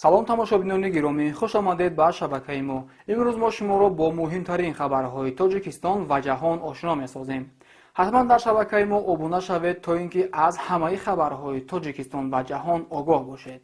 салом тамошобинони гиромӣ, хуш омадед ба шабакаи мо. имрӯз мо шуморо бо муҳимтарин хабарҳои Тоҷикистон ва ҷаҳон ошно месозем. ҳатман дар шабакаи мо обуна шавед, то ин ки аз ҳамаи хабарҳои Тоҷикистон ва ҷаҳон огоҳ бошед.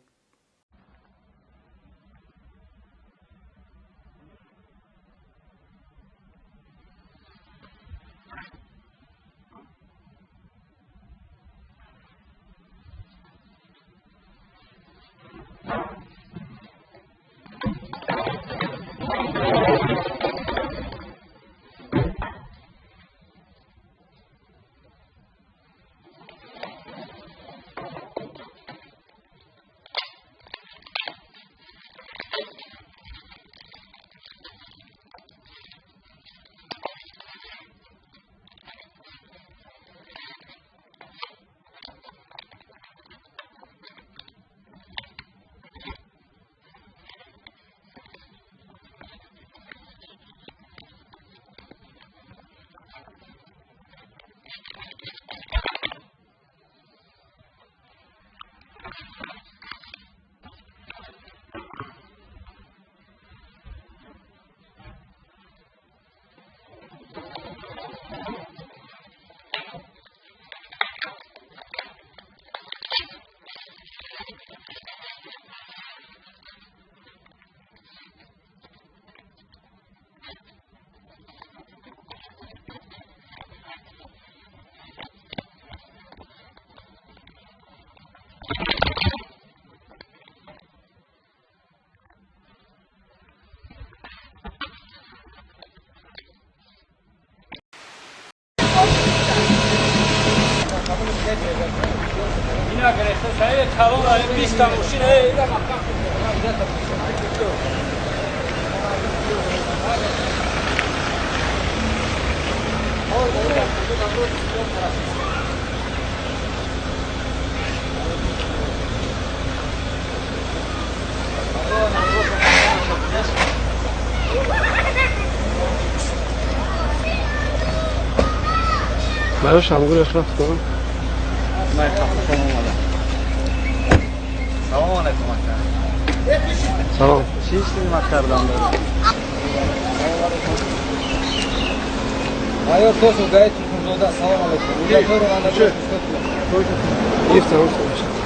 اینا گرفته سایه تمام داریم 20 تا ماشین براش همگور اخلاف کنم من خفه اومدم سلام علیکم اکبر سلام چی استید مکتبدان دارید آیا تو سو گایت زودا سلام علیکم اونجا تو رو اندازه گیر تمام شد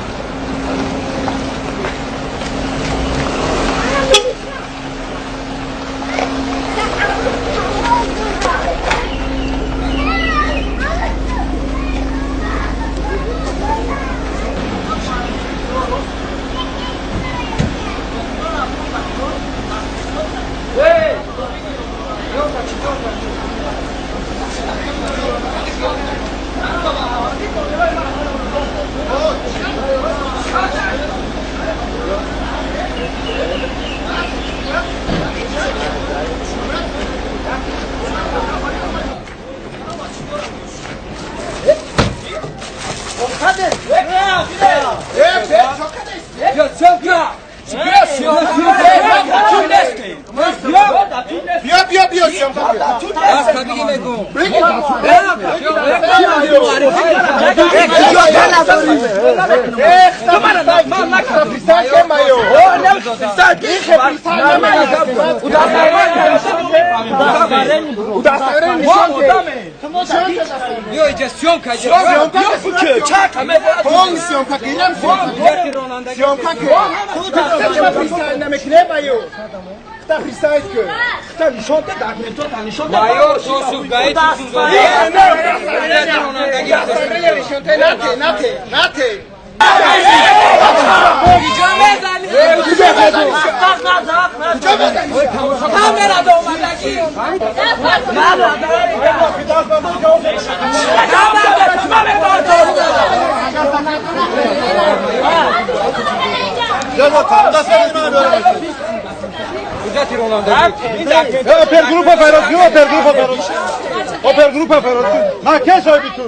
Opergrupa Feroz. Merkez örgütü.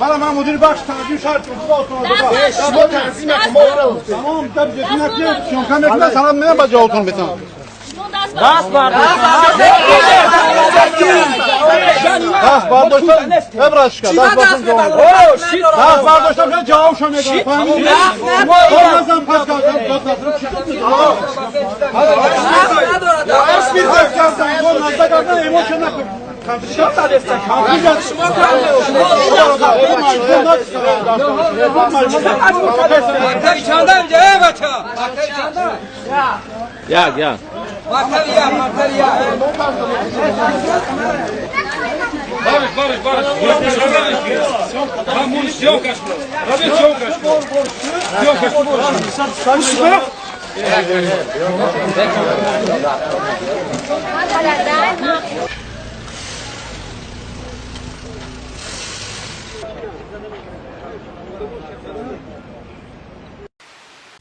Bana müdür baş tanıdığı şart Tamam tabii dinletme. Şonkan etme sana ne bacağı oturun bir tane. دست برداشتم ابرش کرد دست برداشتم جواب دست برداشتم شد جوابشو میدم فهمیدی؟ بازم پس کردم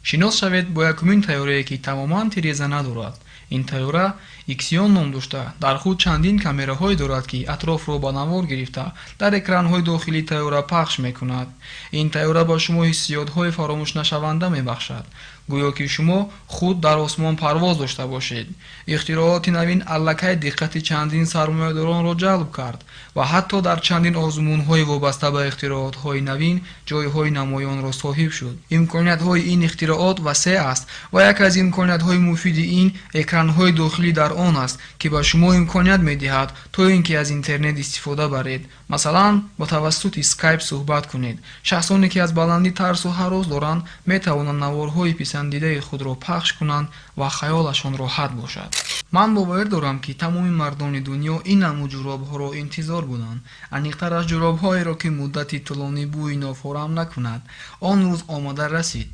шинос шавед бо якумин тайёрае ки тамоман тиреза надорад. ин тайёра иксион ном дошта дар худ чандин камераҳое дорад ки атрофро ба навор гирифта дар экранҳои дохилии тайёра пахш мекунад. ин тайёра ба шумо ҳиссиётҳои фаромӯшнашаванда мебахшад, гӯё ки шумо худ дар осмон парвоз дошта бошед. ихтирооти навин аллакай диққати чандин сармоядоронро ҷалб кард ва ҳатто дар чандин озмунҳои вобаста ба ихтироотҳои навин ҷойҳои намоёнро соҳиб шуд. имкониятҳои ин ихтироот васеъ аст ва яке аз имкониятҳои муфиди ин экранҳои дохилӣ дар он аст ки ба шумо имконият медиҳад то ин ки аз интернет истифода баред. масалан ба тавассути скайп суҳбат кунед. шахсоне ки аз баландӣ тарсу ҳарос доранд метавонанд наворҳои писандидаи худро пахш кунанд ва хаёлашон роҳат бошад. ман бовар дорам ки тамоми мардони дунё ин намуд ҷуробҳоро интизор буданд. аниқтараш ҷуробҳоеро ки муддати тӯлонӣ бӯи нофорам накунад. он рӯз омада расид.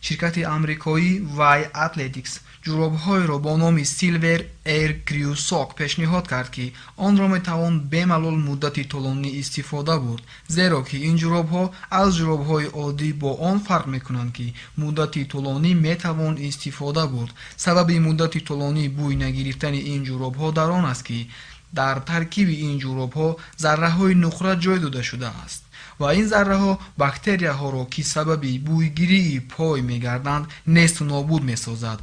ширкати амрикоӣ Vai Athletics ҷуробҳоеро бо номи Silver Air Crew Sock пешниҳод кард ки онро метавон бемалол муддати тӯлонӣ истифода бурд, зеро ки ин ҷуробҳо аз ҷуробҳои оддӣ бо он фарқ мекунанд ки муддати тӯлонӣ метавон истифода бурд. сабаби муддати тӯлонӣ бӯй нагирифтани ин ҷуробҳо дар он аст ки дар таркиби ин ҷуробҳо зарраҳои нуқра ҷой дода шудааст ва ин зарраҳо бактерияҳоро ки сабаби бӯйгирии пой мегарданд несту нобуд месозад.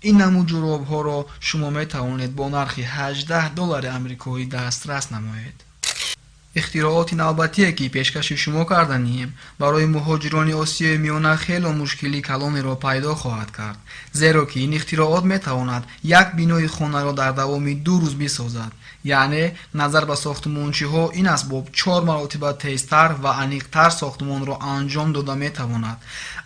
ин намуд ҷуробҳоро шумо метавонед бо нархи $18 амрикоӣ дастрас намоед. ихтирооти навбатие ки пешкаши шумо карданием барои муҳоҷирони осиёи миёна хело мушкилии калонеро пайдо хоҳад кард, зеро ки ин ихтироот метавонад як бинои хонаро дар давоми 2 рӯз бисозад. яъне назар ба сохтмончиҳо ин асбоб 4 маротиба тезтар ва аниқтар сохтмонро анҷом дода метавонад.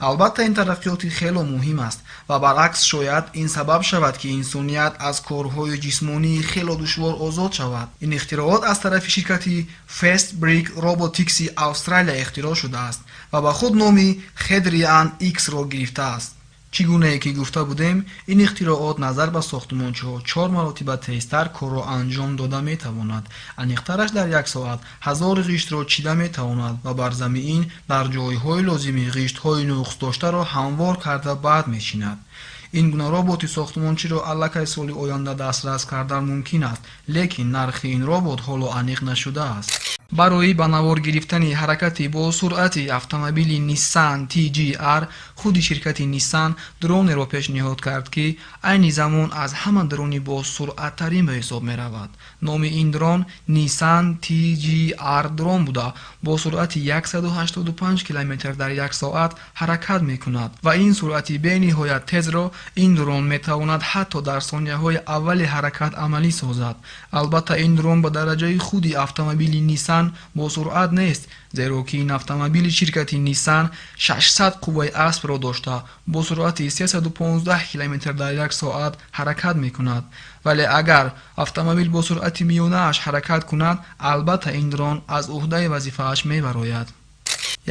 албатта ин тараққиёти хело муҳим аст ва баръакс шояд ин сабаб шавад ки инсоният аз корҳои ҷисмонии хело душвор озод шавад. ин ихтироот аз тарафи ширкати Fast Brick Robotics Австралия ихтироъ шудааст ва ба худ номи Hedrian X-ро гирифтааст. чӣ гунае ки гуфта будем, ин ихтироот назар ба сохтмончиҳо 4 маротиба тезтар корро анҷом дода метавонад. аниқтараш дар 1 соат 1000 ғиштро чида метавонад ва бар замиин дар ҷойҳои лозимӣ ғиштҳои нуқсдоштаро ҳамвор карда баъд мечинад. ин гуна роботи сохтмончиро аллакай соли оянда дастрас кардан мумкин аст, лекин нархи ин робот ҳоло аниқ нашудааст. барои ба навор гирифтани ҳаракати бо суръати автомобили Nissan TGR худи ширкати Nissan дронеро пешниҳод кард ки айни замон аз ҳама дрони бо суръаттарин ба ҳисоб меравад. номи ин дрон Nissan TGR дрон буда бо суръати 185 км дар 1 соат ҳаракат мекунад ва ин суръати бениҳоят тезро ин дрон метавонад ҳатто дар сонияҳои аввали ҳаракат амалӣ созад. албатта ин дрон ба дараҷаи худи автомобили Nissan бо суръат нест, зеро ки ин автомобили ширкати Nissan 600 қувваи аспро дошта бо суръати 315 км дар 1 соат ҳаракат мекунад. вале агар автомобил бо суръати миёнааш ҳаракат кунад, албатта ин дрон аз уҳдаи вазифааш мебарояд.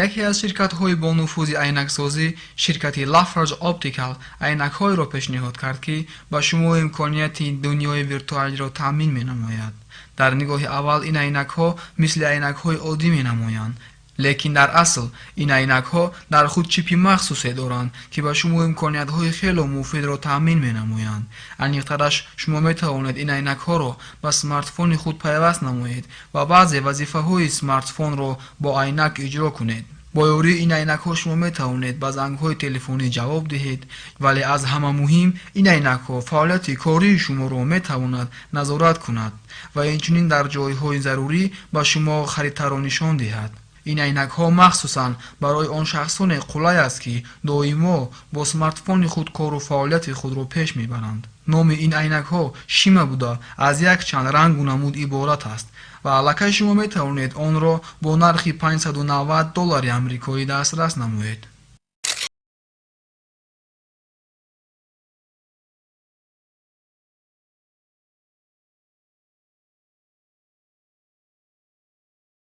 яке аз ширкатҳои бо нуфузи айнаксозӣ, ширкати Lafarge Optical, айнакҳоеро пешниҳод кард ки ба шумо имконияти дунёи виртуалиро таъмин менамояд. дар нигоҳи аввал ин айнакҳо мисли айнакҳои оддӣ менамоянд, лекин дар асл ин айнакҳо дар худ чипи махсусе доранд ки ба шумо имкониятҳои хело муфидро таъмин менамоянд. аниқтараш шумо метавонед ин айнакҳоро ба смартфони худ пайваст намоед ва баъзе вазифаҳои смартфонро бо айнак иҷро кунед. бо ёрии ин айнакҳо шумо метавонед ба зангҳои телефонӣ ҷавоб диҳед, вале аз ҳама муҳим ин айнакҳо фаъолияти кории шуморо метавонад назорат кунад ва инчунин дар ҷойҳои зарурӣ ба шумо харитаро нишон диҳад. ин айнакҳо махсусан барои он шахсоне қулай аст ки доимо бо смартфони худ кору фаъолияти худро пеш мебаранд. номи ин айнакҳо шима буда аз якчанд рангу намуд иборат аст ва аллакай шумо метавонед онро бо нархи $590 амрикоӣ дастрас намоед.